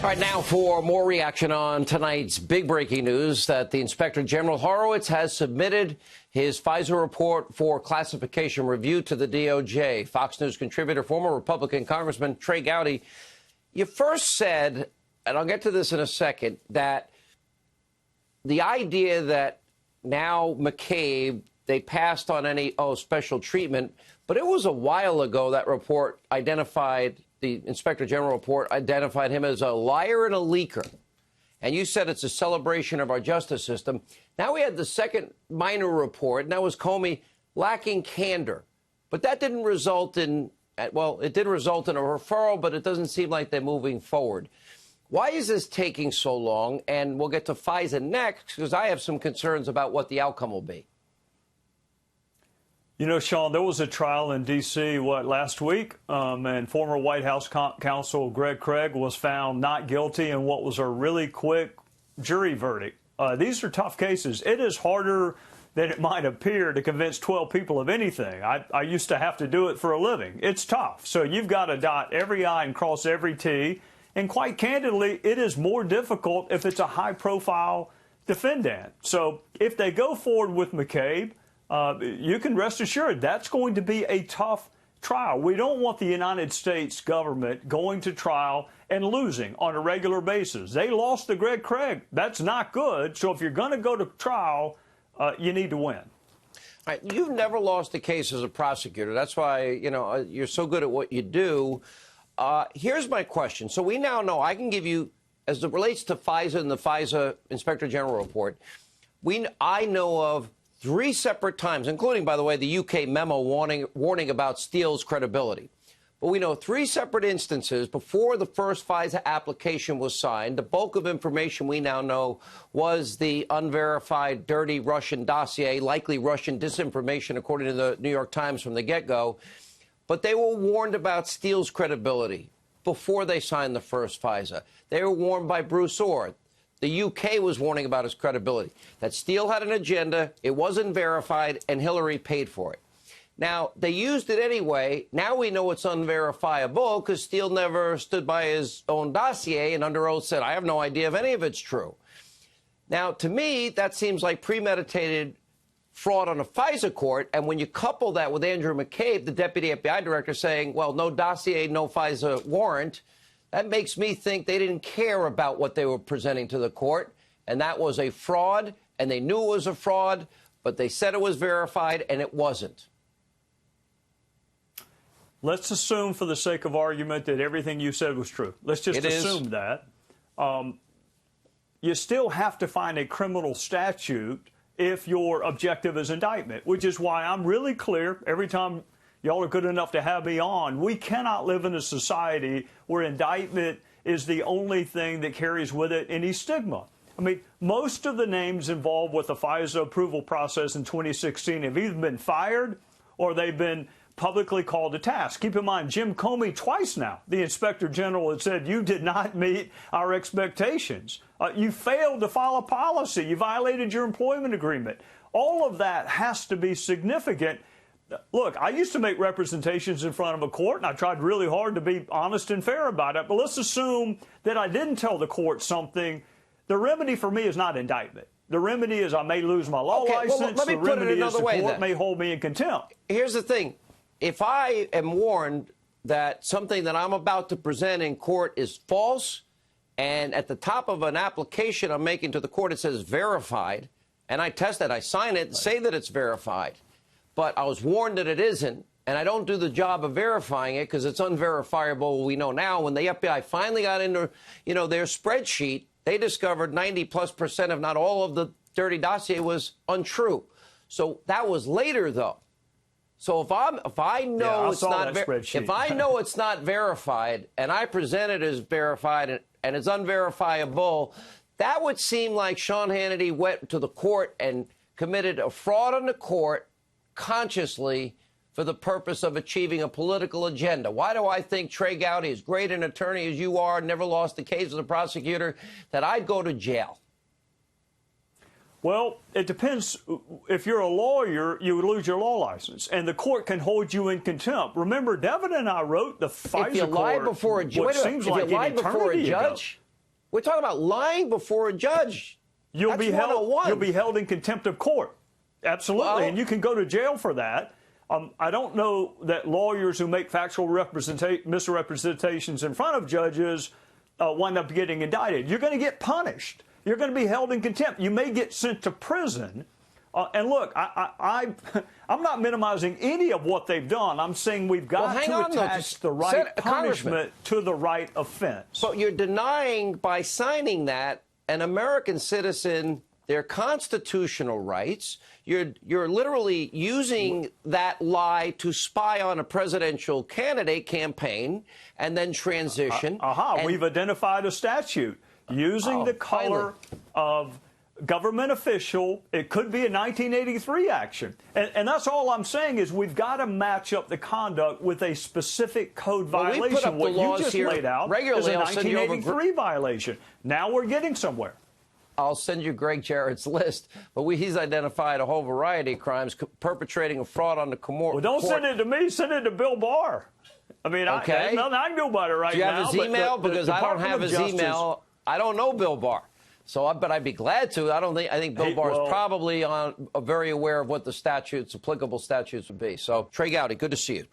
All right, now for more reaction on tonight's big breaking news that the Inspector General Horowitz has submitted his FISA report for classification review to the DOJ. Fox News contributor, former Republican Congressman Trey Gowdy, you first said, and I'll get to this in a second, that the idea that now McCabe, they passed on any, special treatment, but it was a while ago that report identified, the Inspector General report identified him as a liar and a leaker. And you said it's a celebration of our justice system. Now we had the second minor report, and that was Comey lacking candor. But that didn't result in, well, it did result in a referral, but it doesn't seem like they're moving forward. Why is this taking so long? And we'll get to FISA next, because I have some concerns about what the outcome will be. You know, Sean, there was a trial in D.C., last week, and former White House counsel Greg Craig was found not guilty in what was a really quick jury verdict. These are tough cases. It is harder than it might appear to convince 12 people of anything. I used to have to do it for a living. It's tough. So you've got to dot every I and cross every T. And quite candidly, it is more difficult if it's a high-profile defendant. So if they go forward with McCabe, you can rest assured that's going to be a tough trial. We don't want the United States government going to trial and losing on a regular basis. They lost to Greg Craig. That's not good. So if you're going to go to trial, you need to win. All right, you've never lost a case as a prosecutor. That's why, you're so good at what you do. Here's my question. So we now know, I can give you, as it relates to FISA and the FISA Inspector General report, I know of 3 separate times, including, by the way, the UK memo warning about Steele's credibility. But we know 3 separate instances before the first FISA application was signed. The bulk of information we now know was the unverified, dirty Russian dossier, likely Russian disinformation, according to the New York Times from the get-go. But they were warned about Steele's credibility before they signed the first FISA. They were warned by Bruce Orr. The UK was warning about his credibility, that Steele had an agenda, it wasn't verified, and Hillary paid for it. Now, they used it anyway. Now we know it's unverifiable because Steele never stood by his own dossier and under oath said, I have no idea if any of it's true. Now, to me, that seems like premeditated fraud on a FISA court. And when you couple that with Andrew McCabe, the deputy FBI director, saying, well, no dossier, no FISA warrant, that makes me think they didn't care about what they were presenting to the court, and that was a fraud, and they knew it was a fraud, but they said it was verified, and it wasn't. Let's assume, for the sake of argument, that everything you said was true. Let's just assume that. You still have to find a criminal statute if your objective is indictment, which is why I'm really clear every time y'all are good enough to have me on. We cannot live in a society where indictment is the only thing that carries with it any stigma. I mean, most of the names involved with the FISA approval process in 2016 have either been fired or they've been publicly called to task. Keep in mind, Jim Comey twice now, the Inspector General, had said, you did not meet our expectations. You failed to follow policy. You violated your employment agreement. All of that has to be significant. Look, I used to make representations in front of a court, and I tried really hard to be honest and fair about it. But let's assume that I didn't tell the court something. The remedy for me is not indictment. The remedy is I may lose my law license. Well, let me put it another way. The court may hold me in contempt. Here's the thing. If I am warned that something that I'm about to present in court is false, and at the top of an application I'm making to the court it says verified, and I test it, I sign it, say that it's verified, but I was warned that it isn't, and I don't do the job of verifying it because it's unverifiable. We know now when the FBI finally got into, their spreadsheet, they discovered 90+%, if not all of the dirty dossier was untrue. So that was later, though. So if I know it's not verified and I present it as verified and it's unverifiable, that would seem like Sean Hannity went to the court and committed a fraud on the court consciously for the purpose of achieving a political agenda. Why do I think Trey Gowdy, as great an attorney as you are, never lost a case as a prosecutor, that I'd go to jail? Well, it depends. If you're a lawyer, you would lose your law license, and the court can hold you in contempt. Remember, Devin and I wrote the FISA if you lie before a judge, seems like an eternity ago. We're talking about lying before a judge. You'll be held in contempt of court. Absolutely. Well, and you can go to jail for that. I don't know that lawyers who make factual misrepresentations in front of judges wind up getting indicted. You're going to get punished. You're going to be held in contempt. You may get sent to prison. And look, I'm not minimizing any of what they've done. I'm saying we've got to attach the right punishment to the right offense. But you're denying by signing that an American citizen their constitutional rights. You're literally using that lie to spy on a presidential candidate campaign and then transition. We've identified a statute using the color of government official. It could be a 1983 action. And that's all I'm saying is we've got to match up the conduct with a specific code violation. We put up what the laws you just here laid out regularly. is a 1983 violation. Now we're getting somewhere. I'll send you Greg Jarrett's list, but he's identified a whole variety of crimes, perpetrating a fraud on the court. Well, don't send it to me. Send it to Bill Barr. I mean, there's nothing I can do about it right now. Do you have his email? Because I don't have his email. I don't know Bill Barr. But I'd be glad to. I think Bill Barr is probably very aware of what the applicable statutes would be. So, Trey Gowdy, good to see you.